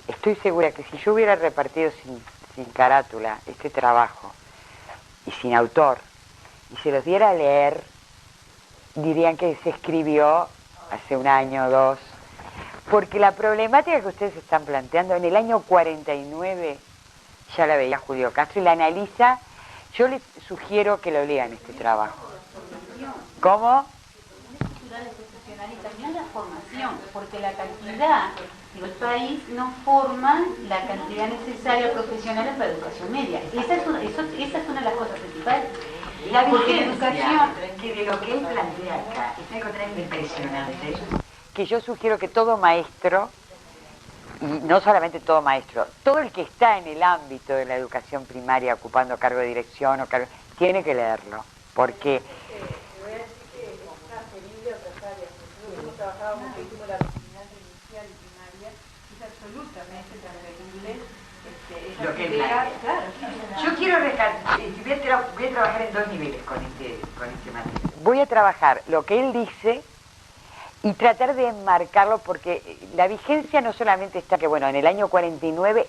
Estoy segura que si yo hubiera repartido sin carátula este trabajo y sin autor y se los diera a leer, dirían que se escribió hace un año o dos, porque la problemática que ustedes están planteando en el año 49 ya la veía Julio Castro y la analiza. Yo les sugiero que lo lean este trabajo. ¿Cómo? Y también la formación, porque la cantidad, el país no forma la cantidad necesaria profesionales para la educación media. Esa es una de las cosas principales. La vigencia que de lo que él plantea acá es algo tan impresionante. Que yo sugiero que todo maestro, y no solamente todo maestro, todo el que está en el ámbito de la educación primaria ocupando cargo de dirección tiene que leerlo, porque trabajado muchísimo la enseñanza inicial y primaria, es absolutamente transferible lo que plantea. Claro. Yo quiero voy a trabajar en dos niveles con este material. Voy a trabajar lo que él dice y tratar de enmarcarlo, porque la vigencia no solamente está que, bueno, en el año 49,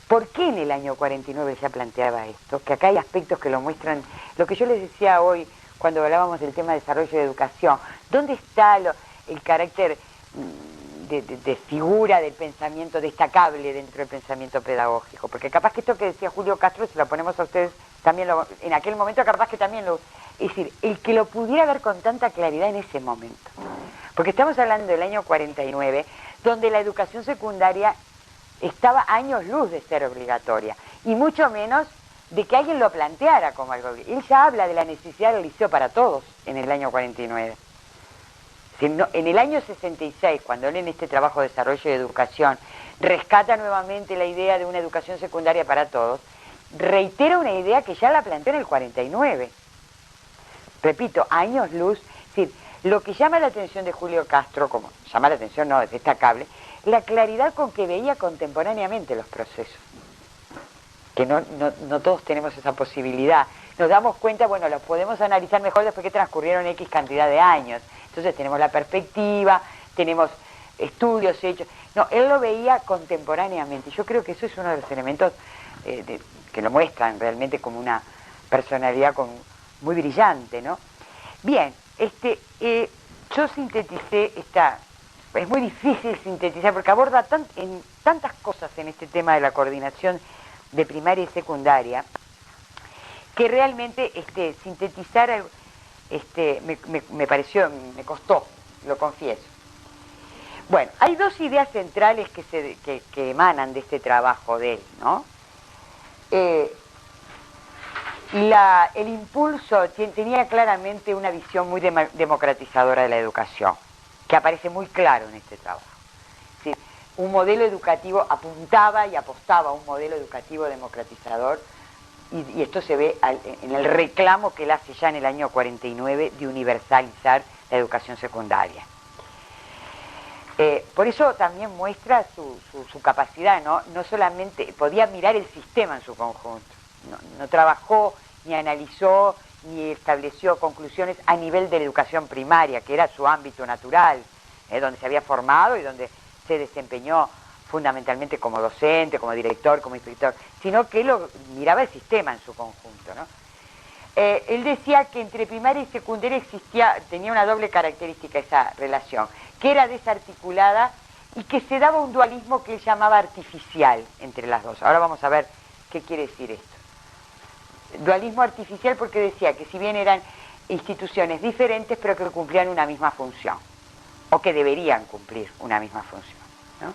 ¿por qué en el año 49 ya planteaba esto? Que acá hay aspectos que lo muestran, lo que yo les decía hoy, cuando hablábamos del tema de desarrollo de educación, ¿dónde está el carácter de figura del pensamiento destacable dentro del pensamiento pedagógico? Porque capaz que esto que decía Julio Castro, si lo ponemos a ustedes, también en aquel momento capaz que también es decir, el que lo pudiera ver con tanta claridad en ese momento. Porque estamos hablando del año 49, donde la educación secundaria estaba años luz de ser obligatoria, y mucho menos de que alguien lo planteara como algo. Él ya habla de la necesidad del liceo para todos en el año 49. En el año 66, cuando él en este trabajo de desarrollo de educación rescata nuevamente la idea de una educación secundaria para todos, reitera una idea que ya la planteó en el 49. Repito, años luz. Es decir, lo que llama la atención de Julio Castro, como llama la atención, no, es destacable, la claridad con que veía contemporáneamente los procesos. Que no todos tenemos esa posibilidad. Nos damos cuenta, bueno, los podemos analizar mejor después que transcurrieron X cantidad de años. Entonces tenemos la perspectiva, tenemos estudios hechos. No, él lo veía contemporáneamente. Yo creo que eso es uno de los elementos que lo muestran realmente como una personalidad muy brillante, ¿no? Bien, yo sinteticé es muy difícil sintetizar porque aborda tantas cosas en este tema de la coordinación de primaria y secundaria, que realmente sintetizar me costó, lo confieso. Bueno, hay dos ideas centrales que emanan de este trabajo de él, ¿no? El impulso tenía claramente una visión muy democratizadora de la educación, que aparece muy claro en este trabajo. Es decir, un modelo educativo apuntaba y apostaba a un modelo educativo democratizador, y esto se ve en el reclamo que él hace ya en el año 49 de universalizar la educación secundaria. Por eso también muestra su capacidad, no solamente podía mirar el sistema en su conjunto, no trabajó ni analizó ni estableció conclusiones a nivel de la educación primaria, que era su ámbito natural, donde se había formado y donde se desempeñó fundamentalmente como docente, como director, como inspector, sino que él miraba el sistema en su conjunto, ¿no? Él decía que entre primaria y secundaria tenía una doble característica esa relación, que era desarticulada y que se daba un dualismo que él llamaba artificial entre las dos. Ahora vamos a ver qué quiere decir esto. Dualismo artificial porque decía que si bien eran instituciones diferentes, pero que cumplían una misma función, o que deberían cumplir una misma función, ¿no?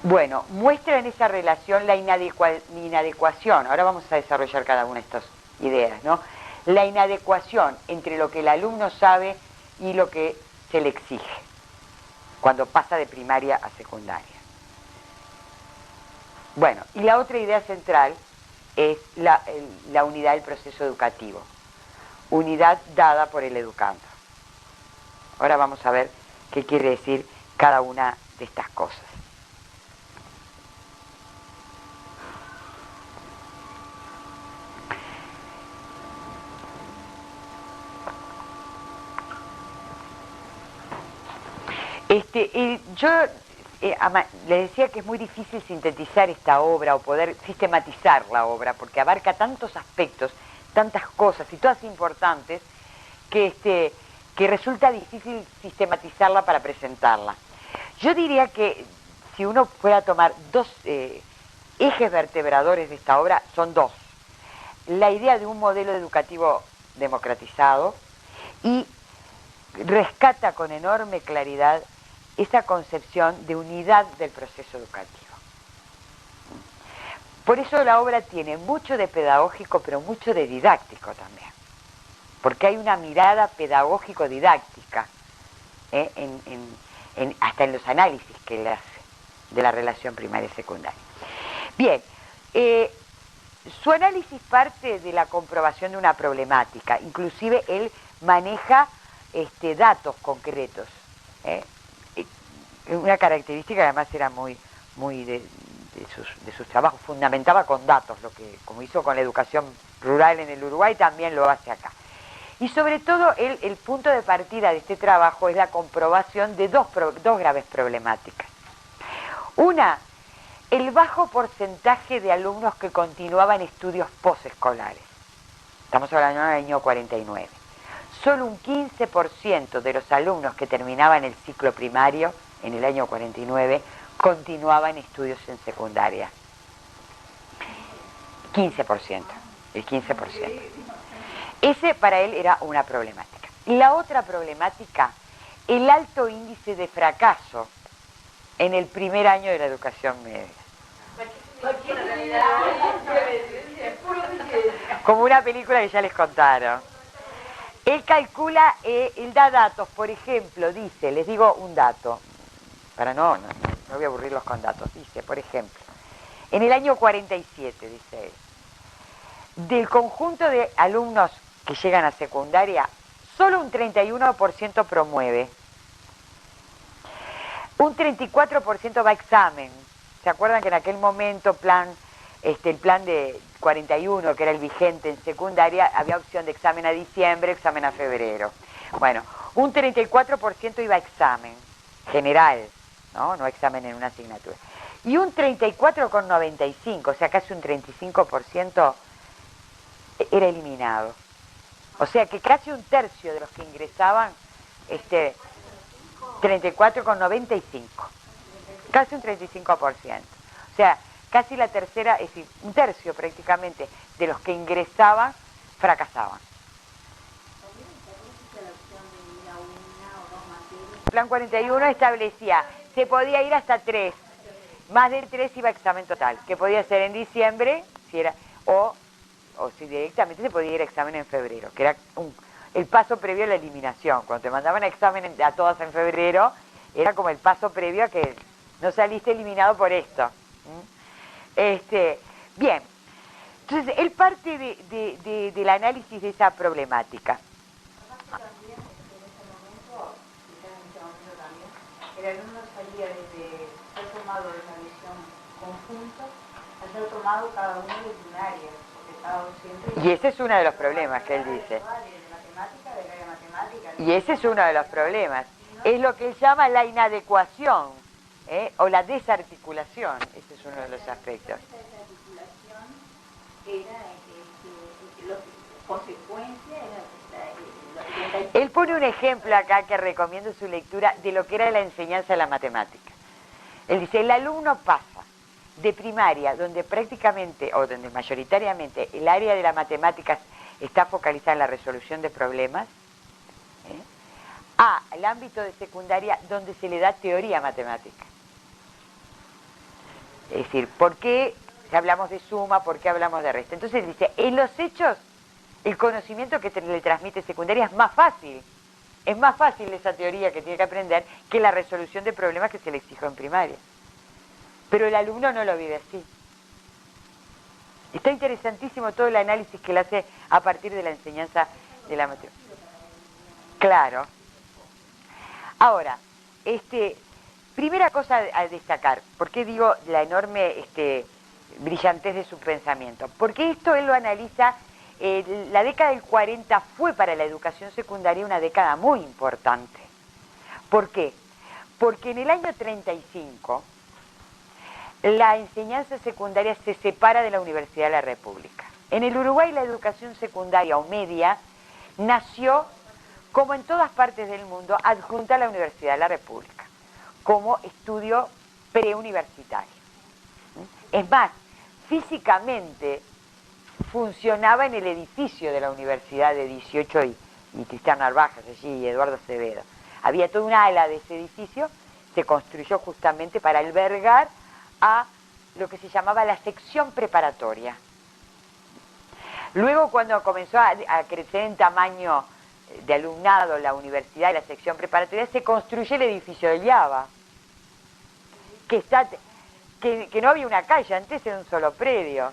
Bueno, muestra en esa relación la inadecuación. Ahora vamos a desarrollar cada una de estas ideas, ¿no? La inadecuación entre lo que el alumno sabe y lo que se le exige cuando pasa de primaria a secundaria. Bueno, y la otra idea central es la unidad del proceso educativo, unidad dada por el educando. Ahora vamos a ver qué quiere decir cada una de estas cosas. Yo le decía que es muy difícil sintetizar esta obra o poder sistematizar la obra, porque abarca tantos aspectos, tantas cosas y todas importantes, que resulta difícil sistematizarla para presentarla. Yo diría que si uno fuera a tomar dos ejes vertebradores de esta obra, son dos. La idea de un modelo educativo democratizado y rescata con enorme claridad esa concepción de unidad del proceso educativo. Por eso la obra tiene mucho de pedagógico, pero mucho de didáctico también, porque hay una mirada pedagógico-didáctica hasta en los análisis que él hace de la relación primaria y secundaria. Bien, su análisis parte de la comprobación de una problemática, inclusive él maneja datos concretos, una característica que además era muy de sus trabajos, fundamentaba con datos, lo que como hizo con la educación rural en el Uruguay, también lo hace acá. Y sobre todo el punto de partida de este trabajo es la comprobación de dos graves problemáticas. Una, el bajo porcentaje de alumnos que continuaban estudios posescolares. Estamos hablando del año 49. Solo un 15% de los alumnos que terminaban el ciclo primario en el año 49 continuaban estudios en secundaria. 15%, el 15%. Ese para él era una problemática. Y la otra problemática, el alto índice de fracaso en el primer año de la educación media. Como una película que ya les contaron. Él calcula, él da datos, por ejemplo, dice, les digo un dato, para no voy a aburrirlos con datos, dice, por ejemplo, en el año 47, dice él, del conjunto de alumnos que llegan a secundaria, solo un 31% promueve, un 34% va a examen. ¿Se acuerdan que en aquel momento el plan de 41, que era el vigente en secundaria, había opción de examen a diciembre, examen a febrero? Bueno, un 34% iba a examen general, no examen en una asignatura. Y un 34,95, o sea, casi un 35% era eliminado. O sea que casi un tercio de los que ingresaban, 34,95, casi un 35%. O sea, casi la tercera, es decir, un tercio prácticamente de los que ingresaban fracasaban. El plan 41 establecía, se podía ir hasta 3, más de 3 iba a examen total, que podía ser en diciembre, si era, o si directamente se podía ir a examen en febrero, que era el paso previo a la eliminación. Cuando te mandaban a examen a todas en febrero, era como el paso previo a que no saliste eliminado por esto. Bien, entonces él parte del análisis de esa problemática. El alumno salía desde ser tomado de una visión conjunta a ser tomado cada uno de un área, porque estaba siempre... Y ese es uno de los problemas que él dice. Y ese es uno de los problemas. Es lo que él llama la inadecuación, o la desarticulación. Ese es uno de los aspectos. Esa desarticulación era consecuencia, Él pone un ejemplo acá que recomiendo su lectura de lo que era la enseñanza de la matemática. Él dice, el alumno pasa de primaria, donde prácticamente, o donde mayoritariamente, el área de la matemática está focalizada en la resolución de problemas, al ámbito de secundaria, donde se le da teoría matemática. Es decir, ¿por qué hablamos de suma? ¿Por qué hablamos de resta? Entonces dice, en los hechos, el conocimiento que le transmite secundaria es más fácil. Es más fácil esa teoría que tiene que aprender que la resolución de problemas que se le exigió en primaria. Pero el alumno no lo vive así. Está interesantísimo todo el análisis que él hace a partir de la enseñanza de la matemática. Claro. Ahora, primera cosa a destacar, ¿por qué digo la enorme brillantez de su pensamiento? Porque esto él lo analiza. La década del 40 fue para la educación secundaria una década muy importante. ¿Por qué? Porque en el año 35 la enseñanza secundaria se separa de la Universidad de la República. En el Uruguay la educación secundaria o media nació, como en todas partes del mundo, adjunta a la Universidad de la República, como estudio preuniversitario. Es más, físicamente funcionaba en el edificio de la Universidad de 18 y Cristiano Narvajas allí, y Eduardo Acevedo. Había toda una ala de ese edificio, se construyó justamente para albergar a lo que se llamaba la sección preparatoria. Luego, cuando comenzó a crecer en tamaño de alumnado la universidad y la sección preparatoria, se construye el edificio de Llava, que no había una calle, antes era un solo predio.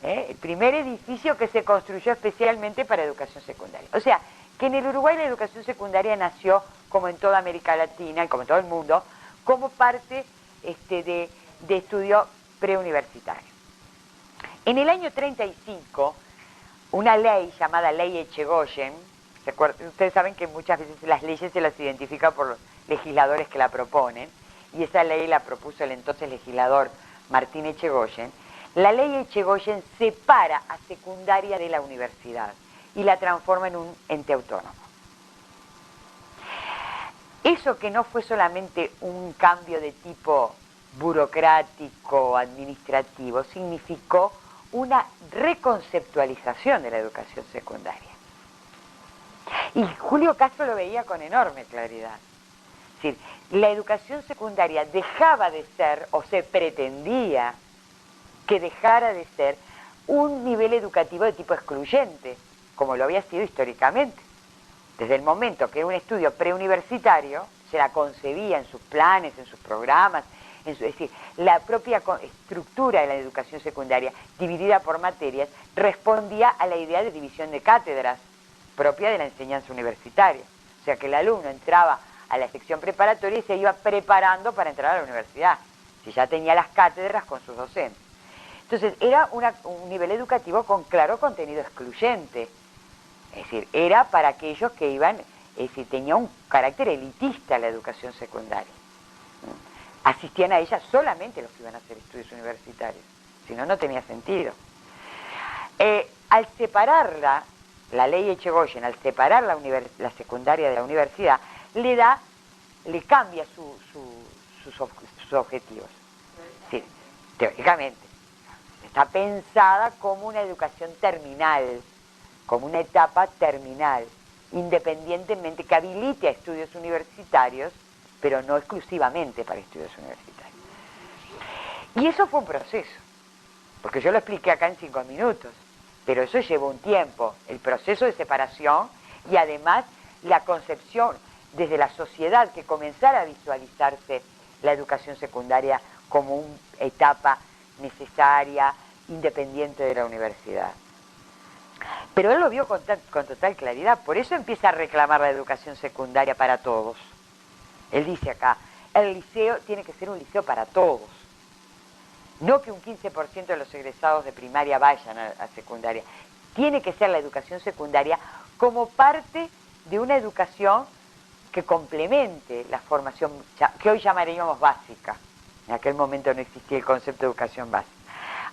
El primer edificio que se construyó especialmente para educación secundaria. O sea, que en el Uruguay la educación secundaria nació, como en toda América Latina y como en todo el mundo, como parte de estudio preuniversitario. En el año 35, una ley llamada Ley Echegoyen, ustedes saben que muchas veces las leyes se las identifican por los legisladores que la proponen, y esa ley la propuso el entonces legislador Martín Echegoyen. La ley Echegoyen separa a secundaria de la universidad y la transforma en un ente autónomo. Eso, que no fue solamente un cambio de tipo burocrático, administrativo, significó una reconceptualización de la educación secundaria. Y Julio Castro lo veía con enorme claridad. Es decir, la educación secundaria dejaba de ser, o se pretendía que dejara de ser, un nivel educativo de tipo excluyente, como lo había sido históricamente. Desde el momento que era un estudio preuniversitario, se la concebía en sus planes, en sus programas, es decir, la propia estructura de la educación secundaria, dividida por materias, respondía a la idea de división de cátedras propia de la enseñanza universitaria. O sea, que el alumno entraba a la sección preparatoria y se iba preparando para entrar a la universidad, si ya tenía las cátedras con sus docentes. Entonces, era un nivel educativo con claro contenido excluyente. Es decir, era para aquellos que iban, es decir, tenía un carácter elitista la educación secundaria. Asistían a ella solamente los que iban a hacer estudios universitarios, si no, no tenía sentido. Al separarla, la ley Echegoyen, al separar la secundaria de la universidad, le cambia sus objetivos. Sí, teóricamente. Está pensada como una educación terminal, como una etapa terminal, independientemente, que habilite a estudios universitarios, pero no exclusivamente para estudios universitarios. Y eso fue un proceso, porque yo lo expliqué acá en 5 minutos, pero eso llevó un tiempo, el proceso de separación y además la concepción desde la sociedad, que comenzara a visualizarse la educación secundaria como una etapa necesaria, independiente de la universidad. Pero él lo vio con total claridad, por eso empieza a reclamar la educación secundaria para todos. Él dice acá, el liceo tiene que ser un liceo para todos. No que un 15% de los egresados de primaria vayan a secundaria. Tiene que ser la educación secundaria como parte de una educación que complemente la formación que hoy llamaríamos básica. En aquel momento no existía el concepto de educación básica.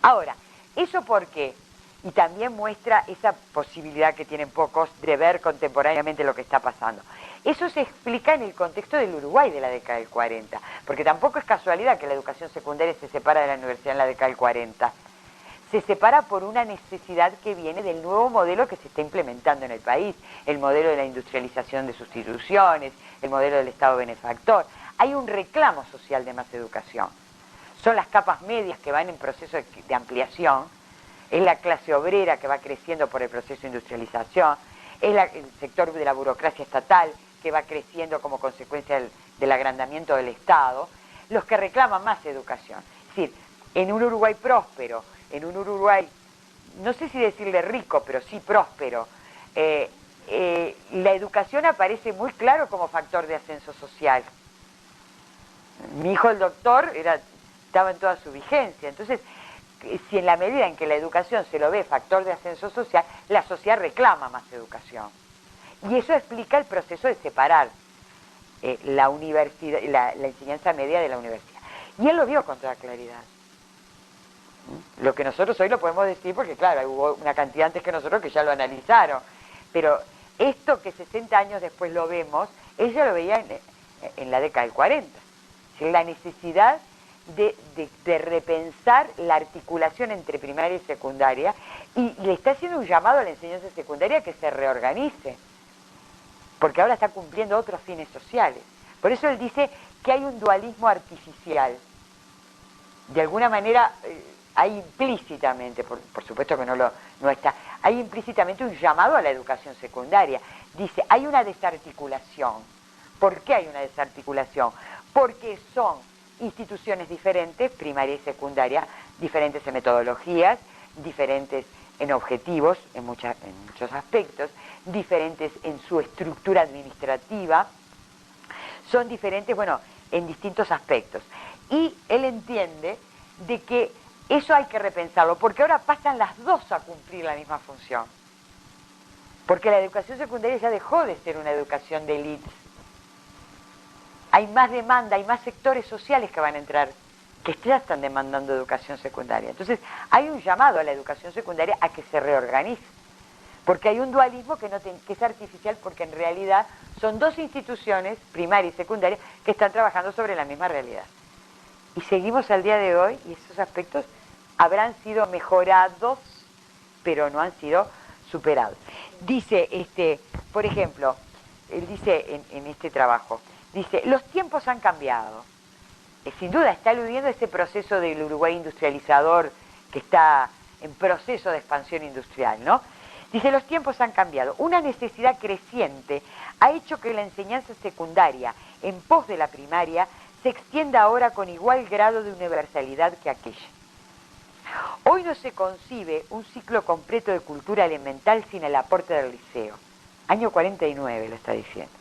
Ahora, ¿eso por qué? Y también muestra esa posibilidad que tienen pocos de ver contemporáneamente lo que está pasando. Eso se explica en el contexto del Uruguay de la década del 40, porque tampoco es casualidad que la educación secundaria se separa de la universidad en la década del 40. Se separa por una necesidad que viene del nuevo modelo que se está implementando en el país, el modelo de la industrialización de sustituciones, el modelo del Estado benefactor. Hay un reclamo social de más educación. Son las capas medias que van en proceso de ampliación, es la clase obrera que va creciendo por el proceso de industrialización, es el sector de la burocracia estatal que va creciendo como consecuencia del agrandamiento del Estado, los que reclaman más educación. Es decir, en un Uruguay próspero, en un Uruguay, no sé si decirle rico, pero sí próspero, la educación aparece muy claro como factor de ascenso social. Mi hijo, el doctor, estaba en toda su vigencia. Entonces, si en la medida en que la educación se lo ve factor de ascenso social, la sociedad reclama más educación. Y eso explica el proceso de separar la universidad, la enseñanza media de la universidad. Y él lo vio con toda claridad. Lo que nosotros hoy lo podemos decir porque, claro, hubo una cantidad antes que nosotros que ya lo analizaron. Pero esto que 60 años después lo vemos, ella lo veía en la década del 40. Es decir, la necesidad de repensar la articulación entre primaria y secundaria, y le está haciendo un llamado a la enseñanza secundaria que se reorganice, porque ahora está cumpliendo otros fines sociales. Por eso él dice que hay un dualismo artificial. De alguna manera hay implícitamente, por supuesto que no está, hay implícitamente un llamado a la educación secundaria. Dice, hay una desarticulación. ¿Por qué hay una desarticulación? Porque son instituciones diferentes, primaria y secundaria, diferentes en metodologías, diferentes en objetivos, en muchos aspectos, diferentes en su estructura administrativa, son diferentes, bueno, en distintos aspectos. Y él entiende de que eso hay que repensarlo, porque ahora pasan las dos a cumplir la misma función. Porque la educación secundaria ya dejó de ser una educación de élites. Hay más demanda, hay más sectores sociales que van a entrar, que ya están demandando educación secundaria. Entonces, hay un llamado a la educación secundaria a que se reorganice. Porque hay un dualismo que es artificial, porque en realidad son dos instituciones, primaria y secundaria, que están trabajando sobre la misma realidad. Y seguimos al día de hoy, y esos aspectos habrán sido mejorados, pero no han sido superados. Dice, por ejemplo, él dice en este trabajo, dice, los tiempos han cambiado. Sin duda está aludiendo a ese proceso del Uruguay industrializador que está en proceso de expansión industrial, ¿no? Dice, los tiempos han cambiado. Una necesidad creciente ha hecho que la enseñanza secundaria en pos de la primaria se extienda ahora con igual grado de universalidad que aquella. Hoy no se concibe un ciclo completo de cultura elemental sin el aporte del liceo. Año 49 lo está diciendo.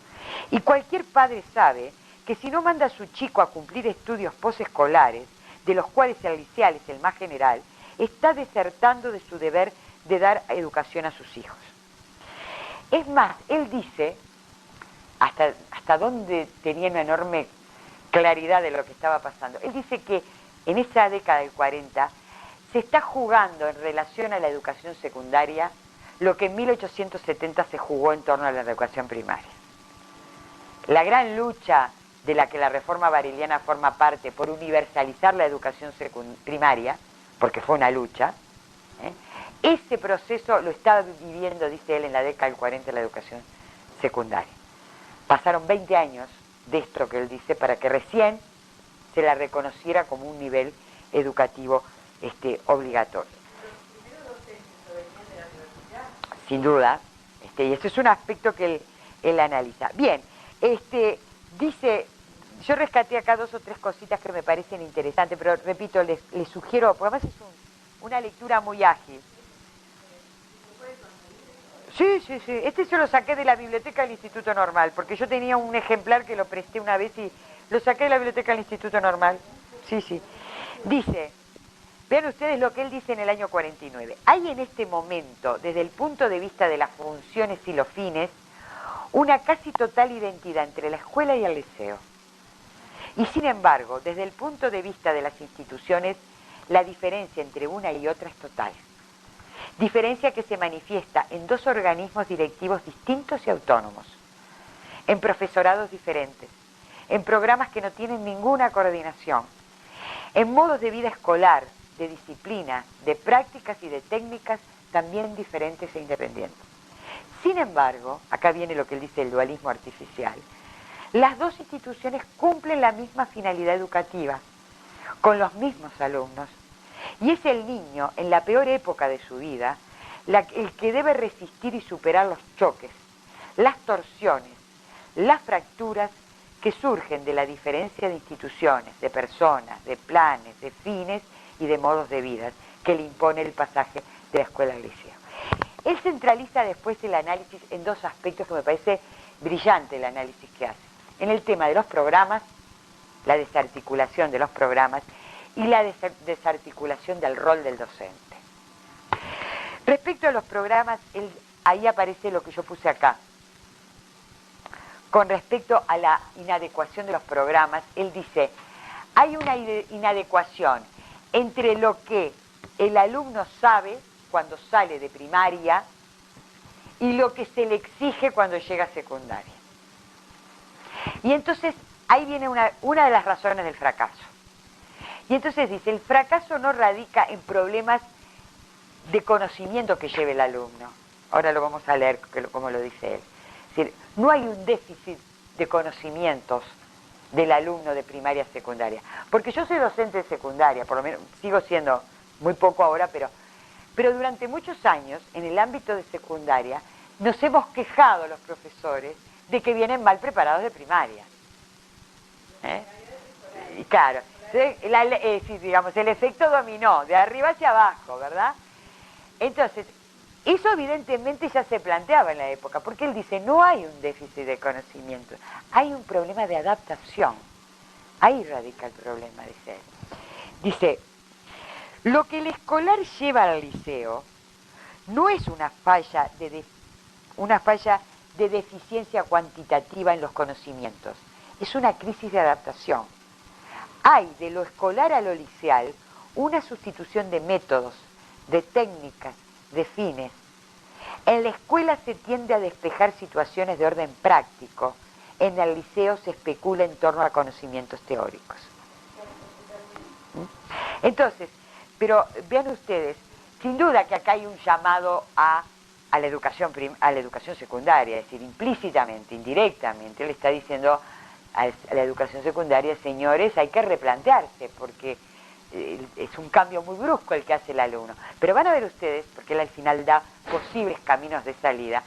Y cualquier padre sabe que si no manda a su chico a cumplir estudios posescolares, de los cuales el liceal es el más general, está desertando de su deber de dar educación a sus hijos. Es más, él dice, hasta donde tenía una enorme claridad de lo que estaba pasando, él dice que en esa década del 40 se está jugando en relación a la educación secundaria lo que en 1870 se jugó en torno a la educación primaria. La gran lucha de la que la reforma bareliana forma parte por universalizar la educación primaria, porque fue una lucha, ese proceso lo estaba viviendo, dice él, en la década del 40 la educación secundaria. Pasaron 20 años de esto que él dice para que recién se la reconociera como un nivel educativo obligatorio. Sin duda, y ese es un aspecto que él analiza. Bien, dice, yo rescaté acá 2 o 3 cositas que me parecen interesantes, pero repito, les sugiero, porque además es una lectura muy ágil. Sí, yo lo saqué de la biblioteca del Instituto Normal, porque yo tenía un ejemplar que lo presté una vez y lo saqué de la biblioteca del Instituto Normal. Sí. Dice, vean ustedes lo que él dice en el año 49. Hay en este momento, desde el punto de vista de las funciones y los fines, una casi total identidad entre la escuela y el liceo. Y sin embargo, desde el punto de vista de las instituciones, la diferencia entre una y otra es total. Diferencia que se manifiesta en 2 organismos directivos distintos y autónomos, en profesorados diferentes, en programas que no tienen ninguna coordinación, en modos de vida escolar, de disciplina, de prácticas y de técnicas también diferentes e independientes. Sin embargo, acá viene lo que él dice, el dualismo artificial. Las 2 instituciones cumplen la misma finalidad educativa, con los mismos alumnos, y es el niño, en la peor época de su vida, el que debe resistir y superar los choques, las torsiones, las fracturas que surgen de la diferencia de instituciones, de personas, de planes, de fines y de modos de vida que le impone el pasaje de la escuela al liceo. Él centraliza después el análisis en 2 aspectos que me parece brillante el análisis que hace. En el tema de los programas, la desarticulación de los programas y la desarticulación del rol del docente. Respecto a los programas, ahí aparece lo que yo puse acá. con respecto a la inadecuación de los programas, él dice, hay una inadecuación entre lo que el alumno sabe cuando sale de primaria y lo que se le exige cuando llega a secundaria. Y entonces ahí viene una de las razones del fracaso. Y entonces dice, el fracaso no radica en problemas de conocimiento que lleve el alumno. Ahora lo vamos a leer como lo dice él. Es decir, no hay un déficit de conocimientos del alumno de primaria a secundaria. Porque yo soy docente de secundaria, por lo menos sigo siendo muy poco ahora, pero durante muchos años, en el ámbito de secundaria, nos hemos quejado los profesores de que vienen mal preparados de primaria. Y claro, sí, digamos, el efecto dominó, de arriba hacia abajo, ¿verdad? Entonces, eso evidentemente ya se planteaba en la época, porque él dice, no hay un déficit de conocimiento, hay un problema de adaptación. Ahí radica el problema, dice él. Dice, lo que el escolar lleva al liceo no es una falla de deficiencia cuantitativa en los conocimientos, es una crisis de adaptación. Hay de lo escolar a lo liceal una sustitución de métodos, de técnicas, de fines. En la escuela se tiende a despejar situaciones de orden práctico, en el liceo se especula en torno a conocimientos teóricos. Entonces, pero vean ustedes, sin duda que acá hay un llamado a la educación secundaria, es decir, implícitamente, indirectamente, él está diciendo a la educación secundaria, señores, hay que replantearse, porque es un cambio muy brusco el que hace el alumno. Pero van a ver ustedes, porque él al final da posibles caminos de salida,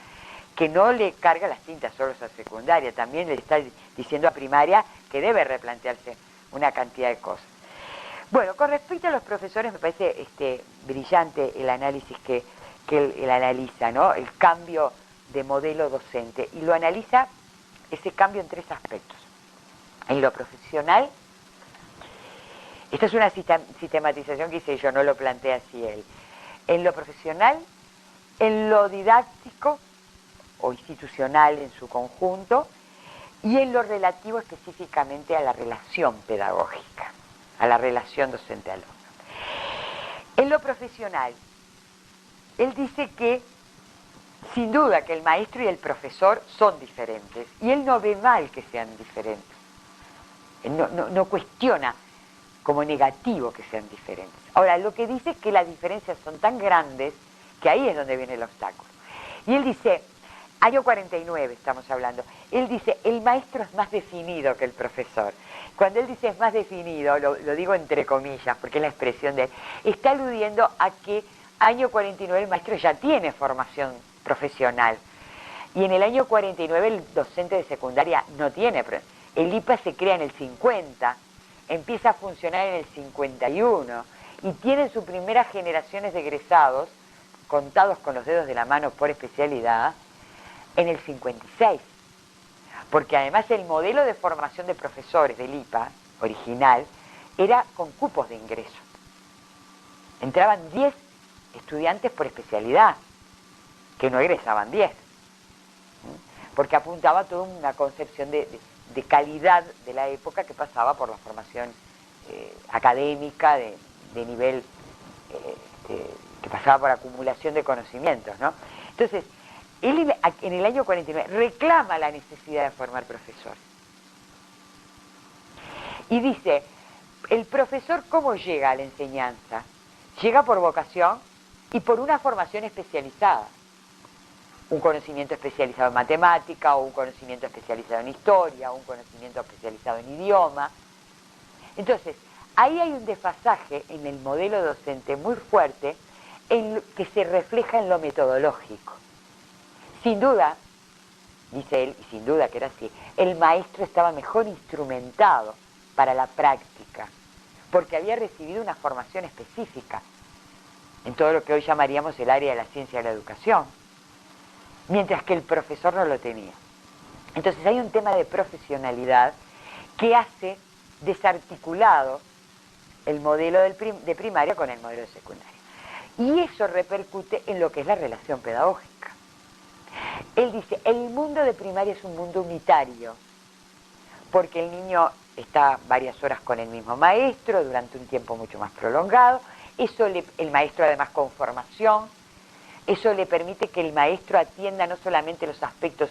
que no le carga las tintas solo a secundaria, también le está diciendo a primaria que debe replantearse una cantidad de cosas. Bueno, con respecto a los profesores, me parece brillante el análisis que él analiza, ¿no? El cambio de modelo docente, y lo analiza ese cambio en 3 aspectos. En lo profesional, esta es una sistematización que hice yo, no lo plantea así él. En lo profesional, en lo didáctico o institucional en su conjunto, y en lo relativo específicamente a la relación pedagógica, a la relación docente-alumno. En lo profesional, él dice que sin duda que el maestro y el profesor son diferentes, y él no ve mal que sean diferentes. Él no cuestiona como negativo que sean diferentes. Ahora, lo que dice es que las diferencias son tan grandes que ahí es donde viene el obstáculo. Y él dice, año 49 estamos hablando, él dice, el maestro es más definido que el profesor. Cuando él dice es más definido, lo digo entre comillas, porque es la expresión de él, está aludiendo a que año 49 el maestro ya tiene formación profesional. Y en el año 49 el docente de secundaria no tiene. El IPA se crea en el 50, empieza a funcionar en el 51 y tiene sus primeras generaciones de egresados, contados con los dedos de la mano por especialidad, en el 56. Porque además el modelo de formación de profesores del IPA original era con cupos de ingreso. Entraban 10 estudiantes por especialidad, que no egresaban 10, porque apuntaba a toda una concepción de calidad de la época que pasaba por la formación académica de nivel que pasaba por acumulación de conocimientos, ¿no? Entonces, él en el año 49 reclama la necesidad de formar profesores. Y dice, el profesor, ¿cómo llega a la enseñanza? Llega por vocación y por una formación especializada. Un conocimiento especializado en matemática, o un conocimiento especializado en historia, o un conocimiento especializado en idioma. Entonces, ahí hay un desfasaje en el modelo docente muy fuerte, que se refleja en lo metodológico. Sin duda, dice él, y sin duda que era así, el maestro estaba mejor instrumentado para la práctica, porque había recibido una formación específica en todo lo que hoy llamaríamos el área de la ciencia de la educación, mientras que el profesor no lo tenía. Entonces hay un tema de profesionalidad que hace desarticulado el modelo de primaria con el modelo de secundaria. Y eso repercute en lo que es la relación pedagógica. Él dice, el mundo de primaria es un mundo unitario, porque el niño está varias horas con el mismo maestro durante un tiempo mucho más prolongado. El maestro además con formación, eso le permite que el maestro atienda no solamente los aspectos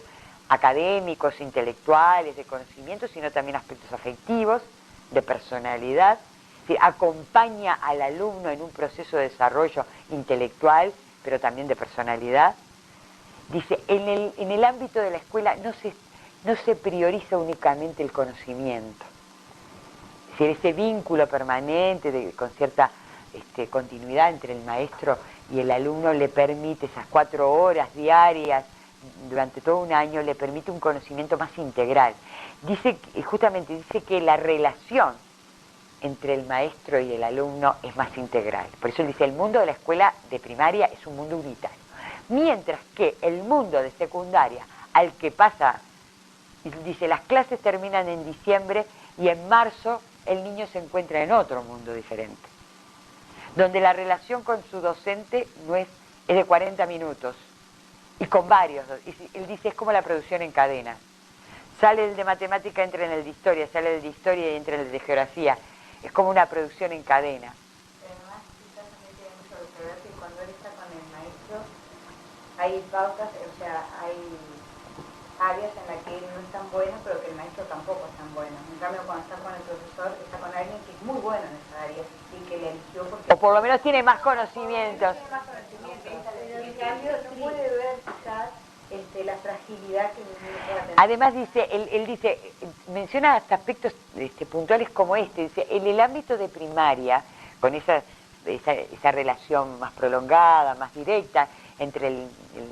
académicos, intelectuales, de conocimiento, sino también aspectos afectivos, de personalidad. Es decir, acompaña al alumno en un proceso de desarrollo intelectual, pero también de personalidad. Dice, en el ámbito de la escuela no se prioriza únicamente el conocimiento. Es decir, ese vínculo permanente con cierta continuidad entre el maestro y el alumno le permite esas 4 horas diarias durante todo un año, le permite un conocimiento más integral. Justamente dice que la relación entre el maestro y el alumno es más integral. Por eso él dice, el mundo de la escuela de primaria es un mundo unitario. Mientras que el mundo de secundaria, al que pasa, dice, las clases terminan en diciembre y en marzo el niño se encuentra en otro mundo diferente, donde la relación con su docente es de 40 minutos, y con varios. Él dice, es como la producción en cadena. Sale el de matemática, entra en el de historia, sale el de historia y entra en el de geografía. Es como una producción en cadena. Además, quizás también tiene mucho que ver que cuando él está con el maestro, hay pautas, o sea, hay áreas en las que él no es tan bueno, pero que el maestro tampoco es tan bueno. En cambio, cuando está con el profesor, está con alguien que es muy bueno en esa área y que le eligió porque... O por lo menos tiene más conocimientos. Tiene más conocimientos. En cambio, no puede ver quizás la fragilidad que el niño pueda tener. Además dice, él dice, menciona hasta aspectos puntuales como dice, en el ámbito de primaria, con esa relación más prolongada, más directa entre el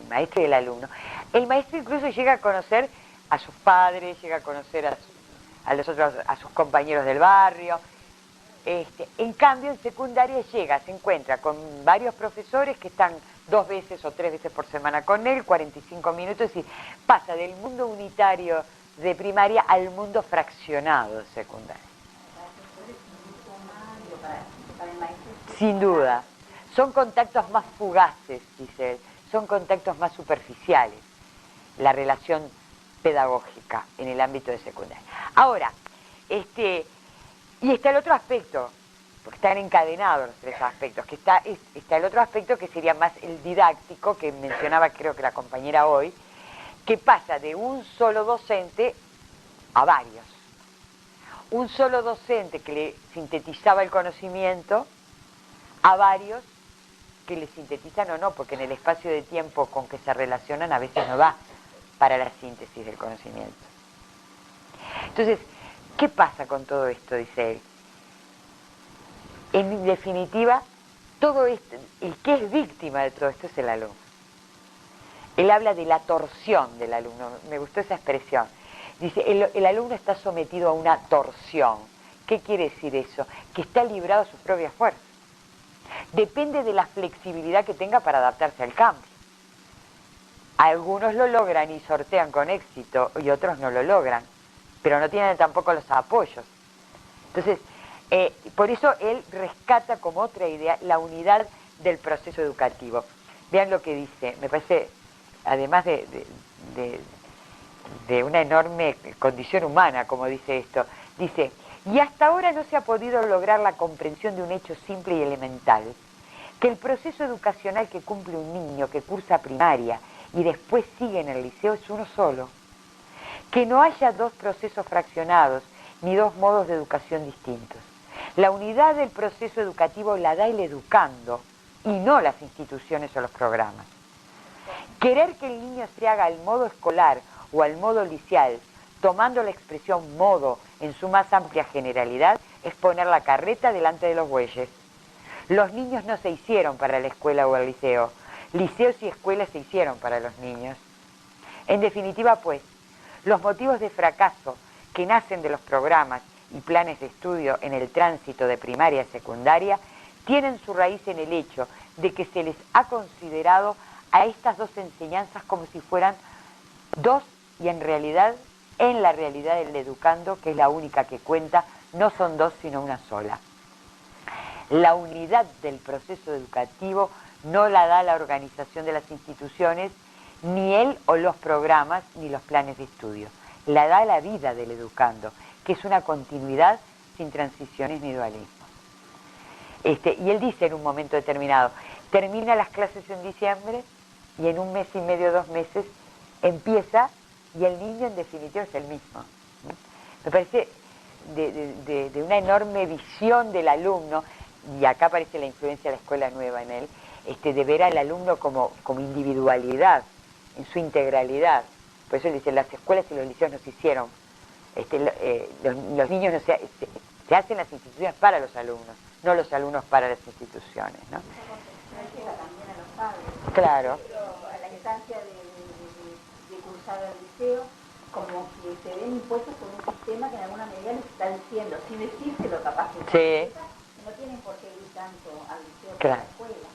maestro y el alumno, el maestro incluso llega a conocer a sus padres, llega a conocer a sus compañeros del barrio. En cambio, en secundaria se encuentra con varios profesores que están 2 veces o 3 veces por semana con él, 45 minutos, y pasa del mundo unitario de primaria al mundo fraccionado de secundaria. Sin duda. Son contactos más fugaces, dice él, son contactos más superficiales, la relación pedagógica en el ámbito de secundaria. Ahora, y está el otro aspecto, porque están encadenados los 3 aspectos, que está el otro aspecto que sería más el didáctico, que mencionaba creo que la compañera hoy, que pasa de un solo docente a varios. Un solo docente que le sintetizaba el conocimiento a varios que le sintetizan o no, porque en el espacio de tiempo con que se relacionan a veces no da para la síntesis del conocimiento. Entonces, ¿qué pasa con todo esto? Dice él. En definitiva, todo esto, el que es víctima de todo esto es el alumno. Él habla de la torsión del alumno, me gustó esa expresión. Dice, el alumno está sometido a una torsión. ¿Qué quiere decir eso? Que está librado a sus propias fuerzas. Depende de la flexibilidad que tenga para adaptarse al cambio. Algunos lo logran y sortean con éxito y otros no lo logran, pero no tienen tampoco los apoyos. Entonces, por eso él rescata como otra idea la unidad del proceso educativo. Vean lo que dice, me parece, además de una enorme condición humana, como dice esto, dice, y hasta ahora no se ha podido lograr la comprensión de un hecho simple y elemental, que el proceso educacional que cumple un niño que cursa primaria y después sigue en el liceo es uno solo, que no haya 2 procesos fraccionados ni 2 modos de educación distintos. La unidad del proceso educativo la da el educando y no las instituciones o los programas. Querer que el niño se haga al modo escolar o al modo liceal, tomando la expresión modo en su más amplia generalidad, es poner la carreta delante de los bueyes. Los niños no se hicieron para la escuela o el liceo. Liceos y escuelas se hicieron para los niños. En definitiva, pues, los motivos de fracaso que nacen de los programas y planes de estudio en el tránsito de primaria a secundaria tienen su raíz en el hecho de que se les ha considerado a estas 2 enseñanzas como si fueran 2 y en la realidad del educando, que es la única que cuenta, no son 2 sino una sola. La unidad del proceso educativo no la da la organización de las instituciones ni él o los programas ni los planes de estudio. La da la vida del educando, que es una continuidad sin transiciones ni dualismos. Y él dice en un momento determinado, termina las clases en diciembre y en un mes y medio, 2 meses, empieza y el niño en definitiva es el mismo. Me parece de una enorme visión del alumno, y acá aparece la influencia de la escuela nueva en él, de ver al alumno como individualidad, en su integralidad. Por eso dice, las escuelas y los liceos no se hicieron, los niños no se hacen las instituciones para los alumnos, no los alumnos para las instituciones, ¿no? Llega también a los padres. Claro. A la instancia de cursar el liceo, como que se ven impuestos por un sistema que en alguna medida les está diciendo, sin decírselo capaz que sí. No tienen por qué ir tanto al liceo claro. que a la escuela.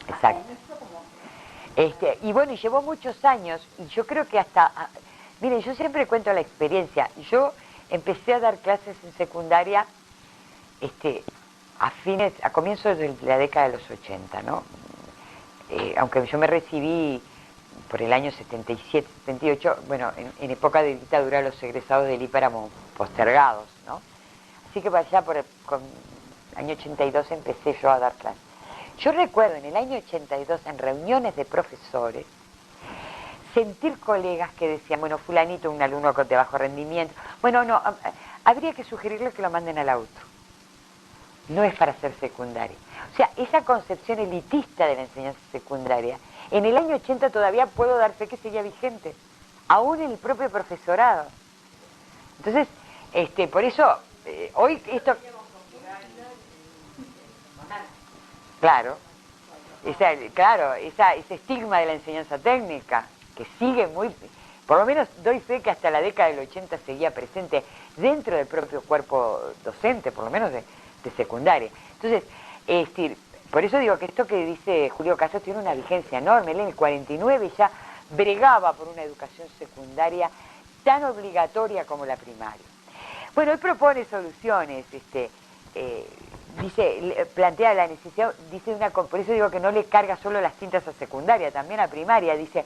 Exacto. Y bueno, y llevó muchos años, y yo creo que miren, yo siempre cuento la experiencia. Yo empecé a dar clases en secundaria a comienzos de la década de los 80, ¿no? Aunque yo me recibí por el año 77, 78, bueno, en época de dictadura los egresados del IPA éramos postergados, ¿no? Así que para allá, con el año 82 empecé yo a dar clases. Yo recuerdo en el año 82, en reuniones de profesores, sentir colegas que decían, bueno, fulanito, un alumno de bajo rendimiento, bueno, no, habría que sugerirle que lo manden al auto. No es para ser secundaria. O sea, esa concepción elitista de la enseñanza secundaria, en el año 80 todavía puedo dar fe que seguía vigente, aún en el propio profesorado. Entonces, por eso, hoy esto... Claro, ese estigma de la enseñanza técnica, que sigue muy... Por lo menos doy fe que hasta la década del 80 seguía presente dentro del propio cuerpo docente, por lo menos de secundaria. Entonces, por eso digo que esto que dice Julio Casas tiene una vigencia enorme. Él en el 49 ya bregaba por una educación secundaria tan obligatoria como la primaria. Bueno, él propone soluciones, plantea la necesidad, por eso digo que no le carga solo las tintas a secundaria, también a primaria. Dice,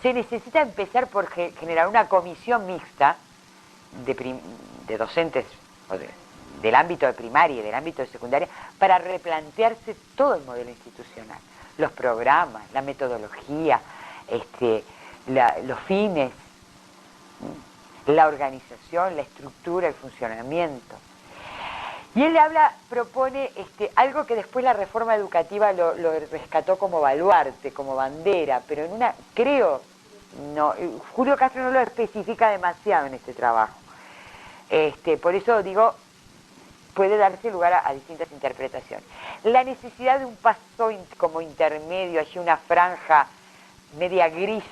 se necesita empezar por generar una comisión mixta de docentes del ámbito de primaria y del ámbito de secundaria para replantearse todo el modelo institucional, los programas, la metodología, los fines, la organización, la estructura, el funcionamiento. Y él propone algo que después la reforma educativa lo rescató como baluarte, como bandera, pero Julio Castro no lo especifica demasiado en este trabajo. Por eso digo, puede darse lugar a distintas interpretaciones. La necesidad de un paso como intermedio, allí una franja media gris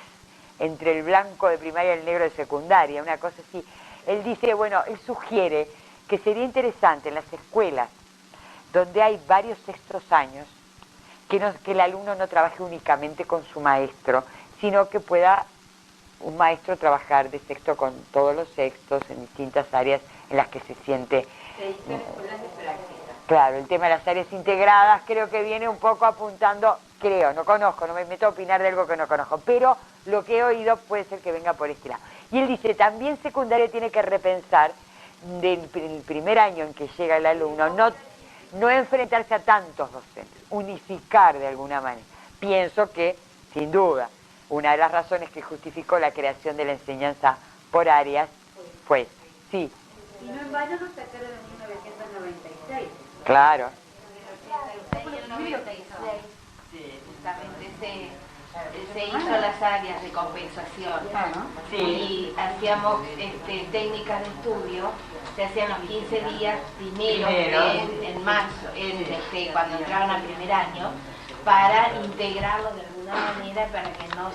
entre el blanco de primaria y el negro de secundaria, una cosa así. Él dice, bueno, él sugiere que sería interesante en las escuelas donde hay varios sextos años que el alumno no trabaje únicamente con su maestro, sino que pueda un maestro trabajar de sexto con todos los sextos en distintas áreas en las que se siente. Claro, el tema de las áreas integradas creo que viene un poco apuntando, no conozco, no me meto a opinar de algo que no conozco, pero lo que he oído puede ser que venga por este lado. Y él dice, también secundaria tiene que repensar del primer año en que llega el alumno, no enfrentarse a tantos docentes, unificar de alguna manera. Pienso que, sin duda, una de las razones que justificó la creación de la enseñanza por áreas fue, sí. Y no en vano nos sacaron en 1996. Claro. Justamente se hizo las áreas de compensación y hacíamos técnicas de estudio, se hacían los 15 días primero en marzo, cuando entraban al primer año, para integrarlo de alguna manera para que no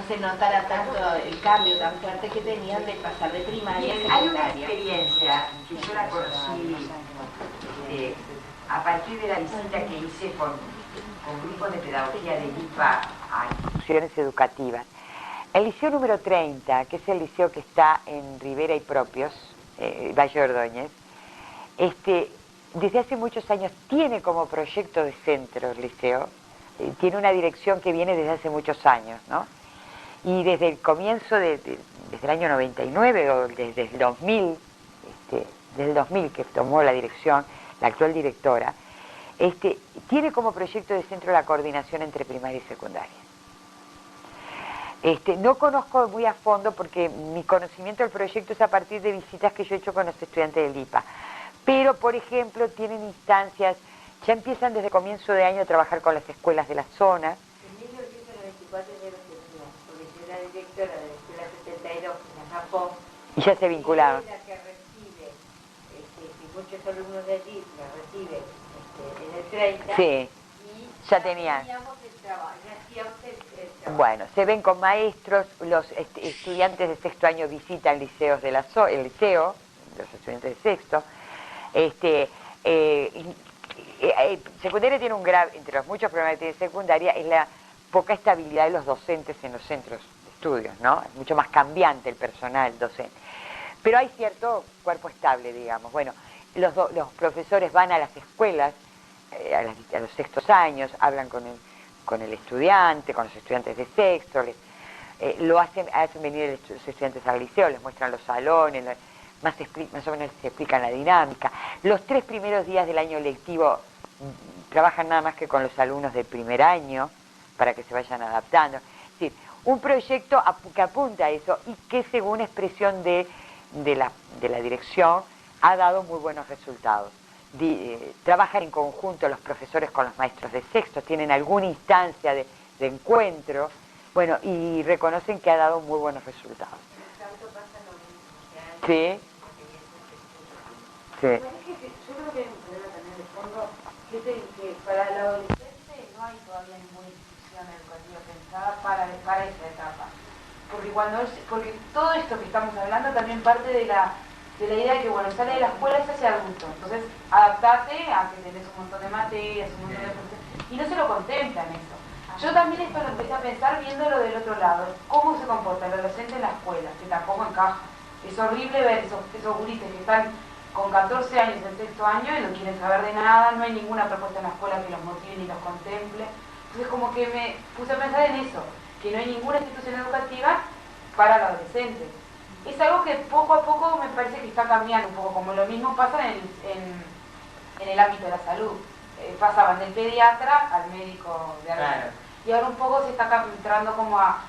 se notara tanto el cambio tan fuerte que tenían de pasar de primaria a secundaria. Hay una experiencia que yo la conocí a partir de la visita que hice con grupos de pedagogía del IPA a instituciones educativas. El liceo número 30, que es el liceo que está en Rivera y Propios, Valle Ordóñez, desde hace muchos años tiene como proyecto de centro el liceo, tiene una dirección que viene desde hace muchos años, ¿no? Y desde el comienzo, desde el año 99 o desde el 2000, desde el 2000 que tomó la dirección, la actual directora, tiene como proyecto de centro la coordinación entre primaria y secundaria. No conozco muy a fondo porque mi conocimiento del proyecto es a partir de visitas que yo he hecho con los estudiantes del IPA. Pero, por ejemplo, tienen instancias, ya empiezan desde comienzo de año a trabajar con las escuelas de la zona. En 1994 ya lo tenía, porque yo era directora de la escuela 72 en Japón. Y ya se vinculaban. Y la que recibe, y muchos alumnos de allí la reciben en el 30. Sí, y ya tenían. Teníamos el trabajo, ya hacíamos el trabajo. Bueno, se ven con maestros, los estudiantes de sexto año visitan liceos de el liceo, los estudiantes de sexto. Secundaria tiene un grave, entre los muchos problemas que tiene secundaria, es la poca estabilidad de los docentes en los centros de estudios, ¿no? Es mucho más cambiante el personal docente. Pero hay cierto cuerpo estable, digamos. Bueno, los profesores van a las escuelas, a los sextos años, hablan con el estudiante, con los estudiantes de sexto, hacen venir los estudiantes al liceo, les muestran los salones, más o menos se explican la dinámica. Los 3 primeros días del año lectivo trabajan nada más que con los alumnos del primer año para que se vayan adaptando. Es decir, un proyecto que apunta a eso y que según expresión de la dirección ha dado muy buenos resultados. Trabajan en conjunto los profesores con los maestros de sexto, tienen alguna instancia de encuentro, bueno, y reconocen que ha dado muy buenos resultados. Sí. Sí. Yo creo que hay un problema también de fondo, que es el que para el adolescente no hay todavía ninguna institución educativa pensada para esa etapa. Porque todo esto que estamos hablando también parte de la idea de que, bueno, sale de la escuela y se hace adulto. Entonces, adaptate a que tenés un montón de materias, un montón de cosas, y no se lo contemplan eso. Yo también esto lo empecé a pensar viéndolo del otro lado, cómo se comporta el adolescente en la escuela, que tampoco encaja. Es horrible ver esos gurises que están con 14 años en sexto año y no quieren saber de nada, no hay ninguna propuesta en la escuela que los motive ni los contemple. Entonces como que me puse a pensar en eso, que no hay ninguna institución educativa para el adolescente. Es algo que poco a poco me parece que está cambiando un poco, como lo mismo pasa en el ámbito de la salud. Pasaban del pediatra al médico de adultos. Claro. Y ahora un poco se está entrando como a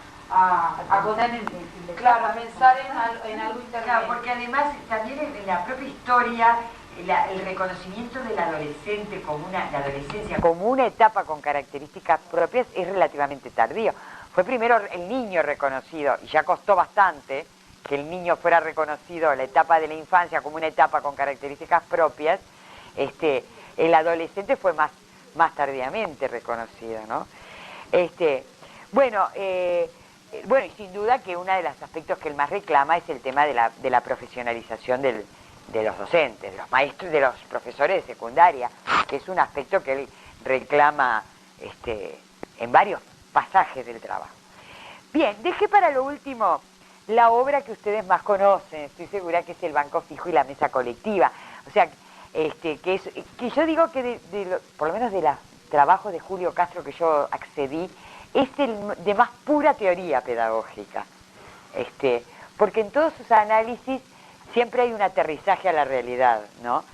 pensar en algo intermedio. Claro, porque además también en la propia historia, el reconocimiento del adolescente la adolescencia como una etapa con características propias es relativamente tardío. Fue primero el niño reconocido, y ya costó bastante que el niño fuera reconocido, la etapa de la infancia como una etapa con características propias. El adolescente fue más tardíamente reconocido, ¿no? Bueno, y sin duda que uno de los aspectos que él más reclama es el tema de la profesionalización de los docentes, de los maestros, de los profesores de secundaria, que es un aspecto que él reclama en varios pasajes del trabajo. Bien, dejé para lo último la obra que ustedes más conocen, estoy segura que es el Banco Fijo y la Mesa Colectiva. O sea, que yo digo que por lo menos de los trabajos de Julio Castro que yo accedí, es el de más pura teoría pedagógica, porque en todos sus análisis siempre hay un aterrizaje a la realidad, ¿no?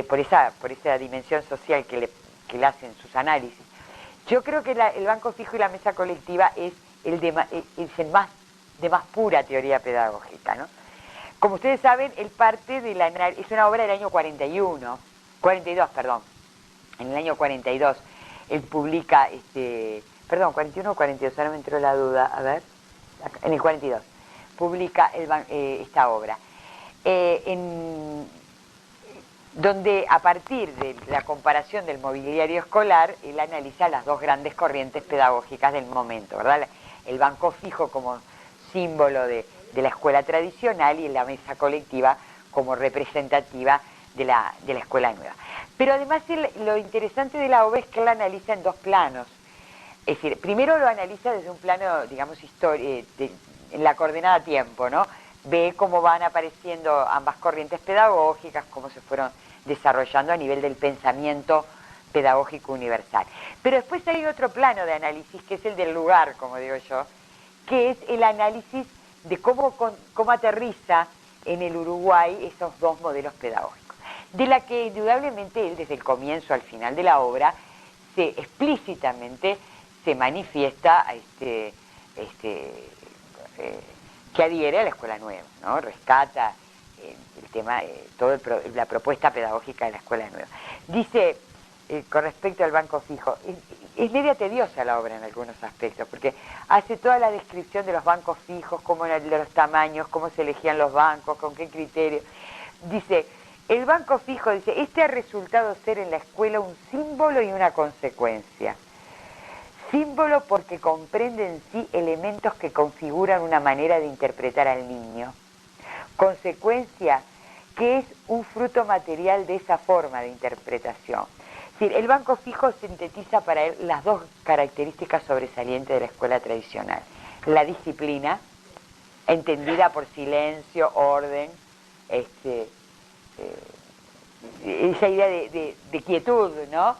Por esa dimensión social que le hacen sus análisis. Yo creo que el Banco Fijo y la Mesa Colectiva es el más de más pura teoría pedagógica, ¿no? Como ustedes saben, él parte es una obra del año 42, en el año 42, él publica, 41 o 42, ahora me entró la duda, a ver, en el 42, publica esta obra, donde a partir de la comparación del mobiliario escolar, él analiza las dos grandes corrientes pedagógicas del momento, ¿verdad? El banco fijo como símbolo de la escuela tradicional y la mesa colectiva como representativa de la escuela nueva. Pero además lo interesante de la obra es que él la analiza en dos planos. Es decir, primero lo analiza desde un plano, digamos, en la coordenada tiempo, ¿no? Ve cómo van apareciendo ambas corrientes pedagógicas, cómo se fueron desarrollando a nivel del pensamiento pedagógico universal. Pero después hay otro plano de análisis, que es el del lugar, como digo yo, que es el análisis de cómo aterriza en el Uruguay esos dos modelos pedagógicos, de la que indudablemente él desde el comienzo al final de la obra explícitamente se manifiesta que adhiere a la escuela nueva, ¿no? Rescata el tema, toda la propuesta pedagógica de la escuela nueva. Dice, con respecto al banco fijo, es media tediosa la obra en algunos aspectos, porque hace toda la descripción de los bancos fijos, cómo eran los tamaños, cómo se elegían los bancos, con qué criterio. Dice, el banco fijo, dice, este ha resultado ser en la escuela un símbolo y una consecuencia. Símbolo porque comprende en sí elementos que configuran una manera de interpretar al niño. Consecuencia que es un fruto material de esa forma de interpretación. Es decir, el banco fijo sintetiza para él las dos características sobresalientes de la escuela tradicional. La disciplina, entendida por silencio, orden, esa idea de quietud, ¿no?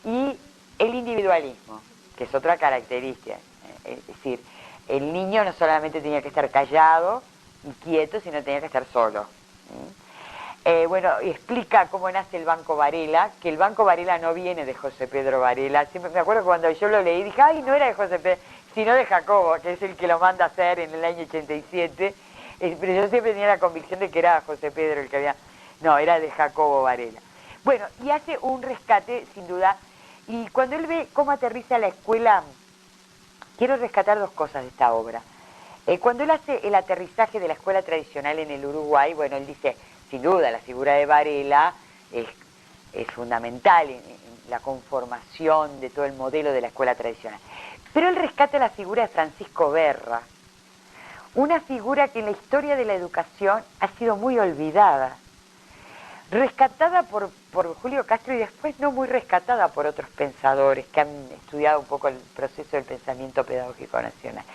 Y el individualismo, que es otra característica. Es decir, el niño no solamente tenía que estar callado y quieto, sino tenía que estar solo. Bueno, explica cómo nace el Banco Varela, que el Banco Varela no viene de José Pedro Varela. Siempre me acuerdo cuando yo lo leí, dije, ay, no era de José Pedro, sino de Jacobo, que es el que lo manda a hacer en el año 87. Pero yo siempre tenía la convicción de que era José Pedro el que había... No, era de Jacobo Varela. Bueno, y hace un rescate, sin duda, y cuando él ve cómo aterriza la escuela, quiero rescatar dos cosas de esta obra. Cuando él hace el aterrizaje de la escuela tradicional en el Uruguay, bueno, él dice, sin duda, la figura de Varela es fundamental en la conformación de todo el modelo de la escuela tradicional. Pero él rescata la figura de Francisco Berra, una figura que en la historia de la educación ha sido muy olvidada, rescatada por Julio Castro y después no muy rescatada por otros pensadores que han estudiado un poco el proceso del pensamiento pedagógico nacional.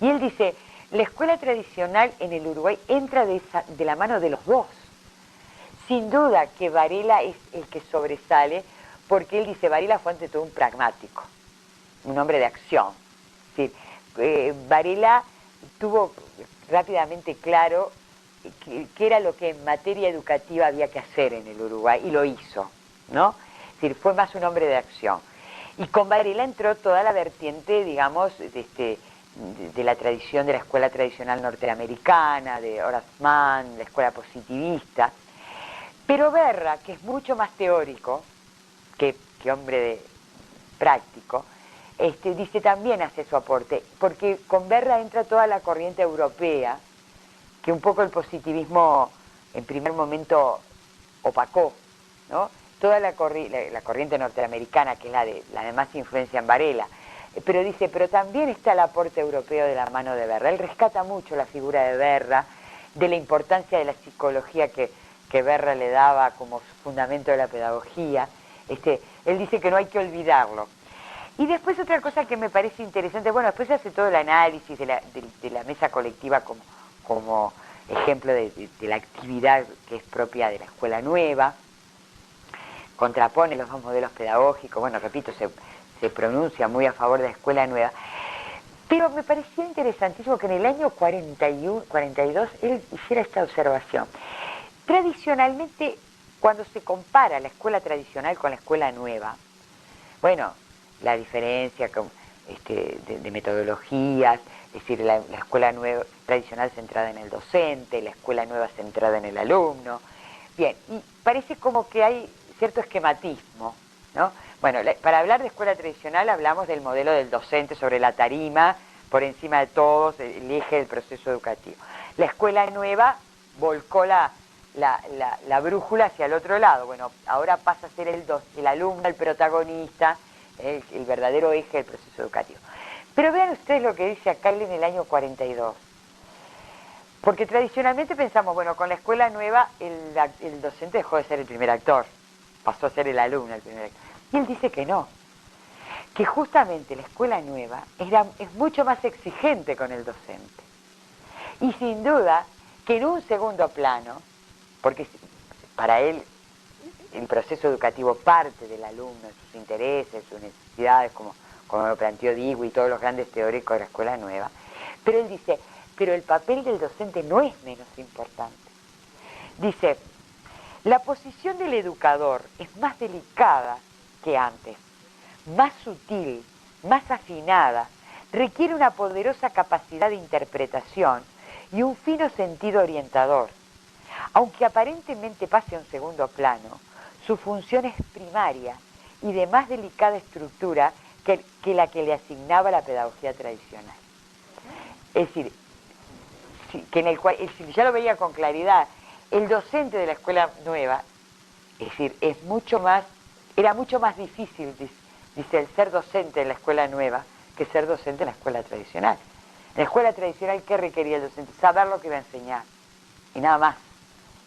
Y él dice, la escuela tradicional en el Uruguay entra de la mano de los dos. Sin duda que Varela es el que sobresale, porque él dice, Varela fue ante todo un pragmático, un hombre de acción. Es decir, Varela tuvo rápidamente claro qué era lo que en materia educativa había que hacer en el Uruguay, y lo hizo, ¿no? Es decir, fue más un hombre de acción. Y con Varela entró toda la vertiente, digamos, de la tradición de la escuela tradicional norteamericana, de Horace Mann, la escuela positivista. Pero Berra, que es mucho más teórico que hombre práctico, dice, también hace su aporte, porque con Berra entra toda la corriente europea, que un poco el positivismo en primer momento opacó, ¿no? Toda la corriente norteamericana, que es la de más influencia en Varela. Pero dice, pero también está el aporte europeo de la mano de Berra. Él rescata mucho la figura de Berra, de la importancia de la psicología que Berra le daba como fundamento de la pedagogía. Él dice que no hay que olvidarlo. Y después otra cosa que me parece interesante, bueno, después se hace todo el análisis de la mesa colectiva como ejemplo de la actividad que es propia de la escuela nueva, contrapone los dos modelos pedagógicos, bueno, repito, se pronuncia muy a favor de la escuela nueva, pero me parecía interesantísimo que en el año 42 él hiciera esta observación. Tradicionalmente, cuando se compara la escuela tradicional con la escuela nueva, bueno, la diferencia de metodologías, es decir, la escuela nueva tradicional centrada en el docente, la escuela nueva centrada en el alumno. Bien, y parece como que hay cierto esquematismo, ¿no? Bueno, para hablar de escuela tradicional hablamos del modelo del docente sobre la tarima, por encima de todos, el eje del proceso educativo. La escuela nueva volcó la brújula hacia el otro lado. Bueno, ahora pasa a ser el alumno, el protagonista, el verdadero eje del proceso educativo. Pero vean ustedes lo que dice acá en el año 42. Porque tradicionalmente pensamos, bueno, con la escuela nueva el docente dejó de ser el primer actor, pasó a ser el alumno el primer actor. Y él dice que no, que justamente la escuela nueva es mucho más exigente con el docente. Y sin duda que en un segundo plano, porque para él el proceso educativo parte del alumno, de sus intereses, sus necesidades, como lo planteó Dewey y todos los grandes teóricos de la escuela nueva, Pero él dice, pero el papel del docente no es menos importante. Dice, la posición del educador es más delicada que antes, más sutil, más afinada, requiere una poderosa capacidad de interpretación y un fino sentido orientador. Aunque aparentemente pase a un segundo plano, su función es primaria y de más delicada estructura que la que le asignaba la pedagogía tradicional. Es decir, que en el cual, ya lo veía con claridad, el docente de la escuela nueva, es decir, era mucho más difícil, dice, el ser docente en la escuela nueva que ser docente en la escuela tradicional. En la escuela tradicional, ¿qué requería el docente? Saber lo que iba a enseñar, y nada más.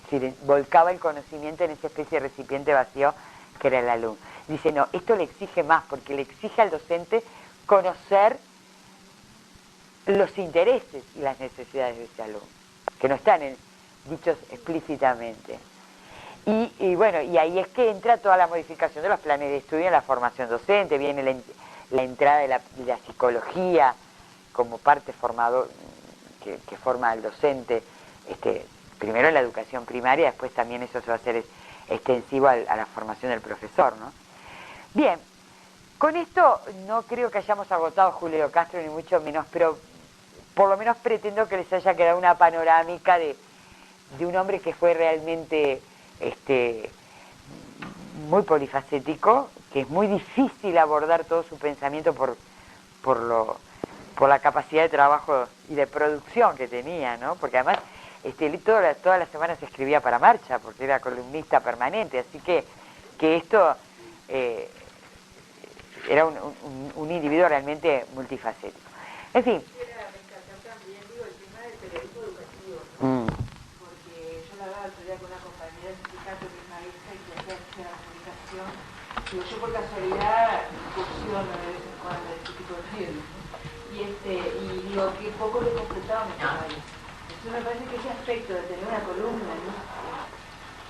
Es decir, volcaba el conocimiento en esa especie de recipiente vacío que era el alumno. Dice, no, esto le exige más, porque le exige al docente conocer los intereses y las necesidades de ese alumno, que no están dichos explícitamente. Y bueno, y ahí es que entra toda la modificación de los planes de estudio en la formación docente, viene la entrada de la psicología como parte formador que forma al docente, primero en la educación primaria, después también eso se va a hacer extensivo a la formación del profesor, ¿no? Bien, con esto no creo que hayamos agotado Julio Castro, ni mucho menos, pero por lo menos pretendo que les haya quedado una panorámica de un hombre que fue realmente muy polifacético, que es muy difícil abordar todo su pensamiento por la capacidad de trabajo y de producción que tenía, ¿no? Porque además todas las semanas escribía para Marcha, porque era columnista permanente, así que esto era un individuo realmente multifacético. En fin. También digo el tema del periodismo educativo, porque yo la hablaba el otro día con una compañera de sindicato que es maestra y que hacía la comunicación. Digo, yo por casualidad incursiono de vez en cuando en este tipo de periodismo. Y digo, qué poco lo he completado en este país. Entonces me parece que ese aspecto de tener una columna, ¿no?,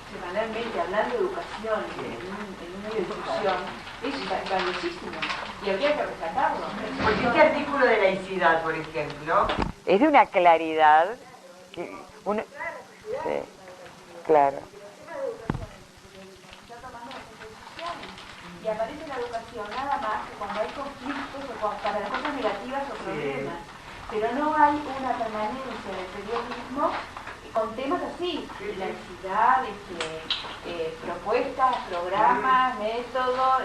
semanalmente hablando de educación en un medio de difusión es valiosísimo y habría que rescatarlo. Porque este artículo de laicidad, por ejemplo, es de una claridad que sí, claro. Y aparece la educación nada más que cuando hay conflictos o para las cosas negativas o problemas, pero no hay una permanencia del periodismo con temas así, laicidad, propuestas, programas, métodos,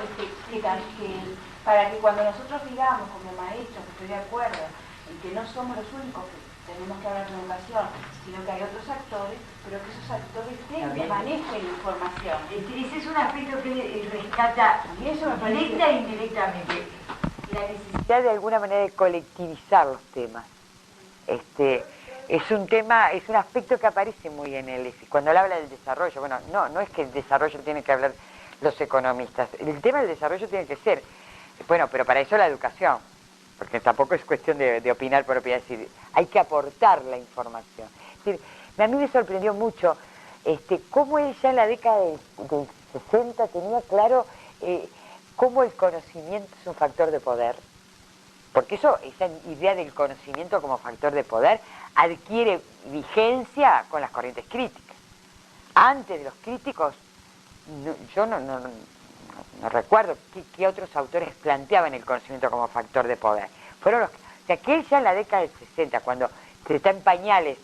para que cuando nosotros digamos como maestros, que estoy de acuerdo, en que no somos los únicos que tenemos que hablar de educación, sino que hay otros actores, pero que esos actores manejen la información. Ese es un aspecto que rescata directa e indirectamente la necesidad de alguna manera de colectivizar los temas. Es un aspecto que aparece muy en él, cuando él habla del desarrollo. Bueno, no es que el desarrollo tiene que hablar los economistas, el tema del desarrollo tiene que ser, bueno, pero para eso la educación, porque tampoco es cuestión de opinar por opinar, es decir, hay que aportar la información. Es decir, a mí me sorprendió mucho cómo él ya en la década del 60 tenía claro cómo el conocimiento es un factor de poder. Porque esa idea del conocimiento como factor de poder adquiere vigencia con las corrientes críticas. Antes de los críticos, yo no recuerdo qué otros autores planteaban el conocimiento como factor de poder. Fueron que él ya en la década del 60, cuando se está en pañales,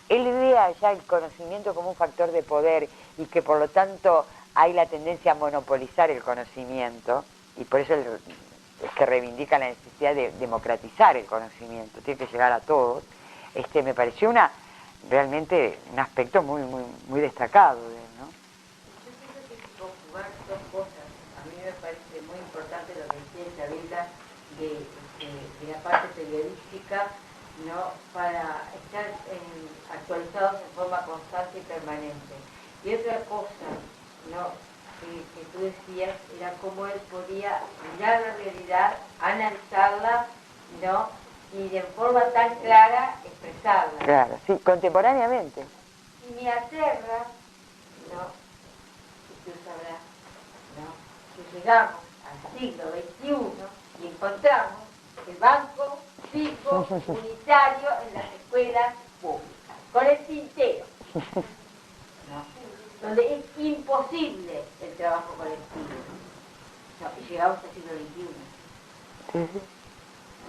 él vea ya el conocimiento como un factor de poder y que por lo tanto hay la tendencia a monopolizar el conocimiento, y por eso es que reivindica la necesidad de democratizar el conocimiento, tiene que llegar a todos. Me pareció realmente un aspecto muy destacado de él, ¿no? Yo pienso que es conjugar dos cosas. A mí me parece muy importante lo que decía Isabela de la parte periodística, ¿no?, para estar actualizados en forma constante y permanente. Y otra cosa, ¿no?, que tú decías, era cómo él podía mirar la realidad, analizarla, ¿no?, y de forma tan clara expresarla. Claro, sí, contemporáneamente. Y me aterra, ¿no?, que tú sabrás, ¿no?, que llegamos al siglo XXI y encontramos el banco fijo, unitario en las escuelas públicas, con el tintero, ¿no? Donde es imposible el trabajo colectivo, ¿no? Y llegamos al siglo XXI. Sí, sí.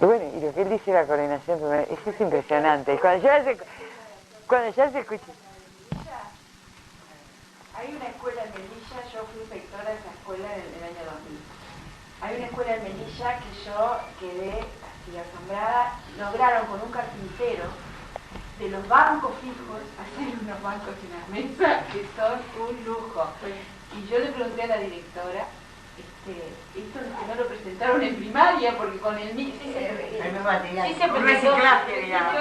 Y bueno, y lo que él dice de la coordinación, eso es impresionante. Cuando ya se escucha. Hay una escuela en Melilla, yo fui inspectora de esa escuela en el año 2000. Hay una escuela en Melilla que yo quedé así asombrada. Lograron con un carpintero de los bancos fijos hacer unos bancos y unas mesas que son un lujo. Y yo le pregunté a la directora, esto no lo presentaron en primaria porque con el mismo material. Sí se presentó. Reciclaje, digamos.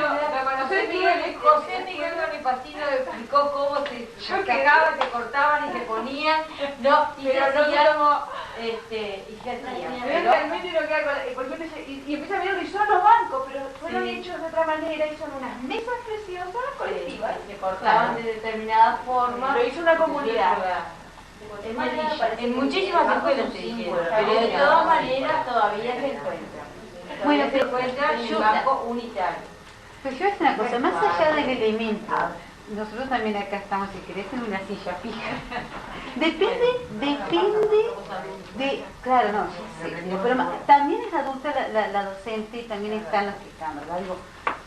José Miguel Bonifacino explicó cómo se cagaban, se cortaban y se ponían, no, y se hacían, y se hacían. Pero realmente lo que hago, porque y empieza a ver que son los bancos, pero fueron hechos de otra manera y son unas mesas preciosas colectivas. Se cortaban de determinada forma. Lo hizo una comunidad. En muchísimas escuelas se hicieron, pero de todas maneras todavía se encuentra. Bueno, Se encuentra en un banco unitario. Pero yo voy a decir una cosa, más allá del elemento, nosotros también acá estamos, si querés, en una silla fija. Depende de, claro, no, ya sé, pero también es adulta la docente y también están los que están, ¿verdad?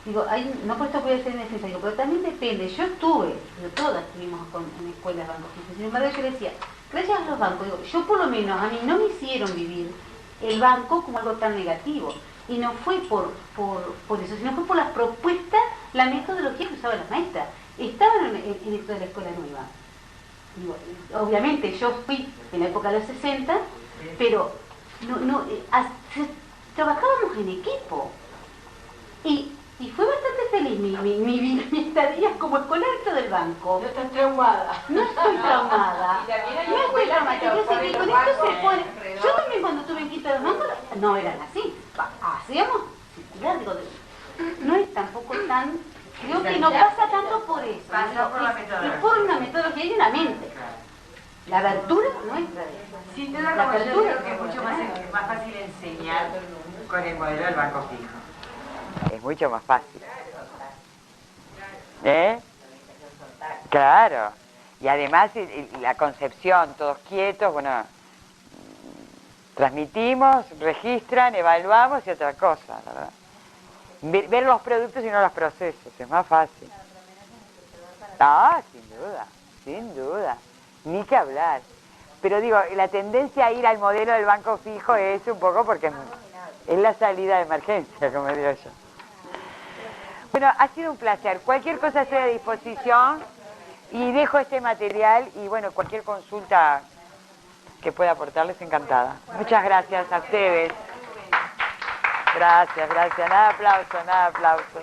Digo, no por esto voy a ser necesario, pero también depende. Yo todas estuvimos en escuelas bancos fijos. Sin embargo, yo decía, gracias a los bancos, yo por lo menos, a mí no me hicieron vivir el banco como algo tan negativo. Y no fue por eso, sino fue por las propuestas, la metodología que usaban las maestras. Estaban en esto de la escuela nueva. Digo, obviamente yo fui en la época de los 60, pero trabajábamos en equipo. Y fue bastante feliz mi estadía como escolar del banco. No estás traumada. No estoy traumada. Y también hay No estoy escuelas traumada. que Con ponen esto los bancos se pone. alrededor. Yo también cuando tuve en quinta de los bancos, no eran así. Hacíamos circular, digo, no es tampoco tan. Creo que no pasa tanto por eso. Pasa por la metodología. Es por una metodología y una mente. La abertura no es Sí, te da como yo creo que es mucho más fácil enseñar con el modelo del banco fijo. Es mucho más fácil. ¿Eh? Claro. Y además la concepción, todos quietos, bueno, transmitimos, registran, evaluamos y otra cosa, ¿verdad? Ver los productos y no los procesos, es más fácil. Ah, sin duda, ni que hablar. Pero digo, la tendencia a ir al modelo del banco fijo es un poco porque es la salida de emergencia, como digo yo. Bueno, ha sido un placer. Cualquier cosa estoy a disposición y dejo este material y bueno, cualquier consulta que pueda aportarles, encantada. Muchas gracias a ustedes. Gracias. Nada aplauso.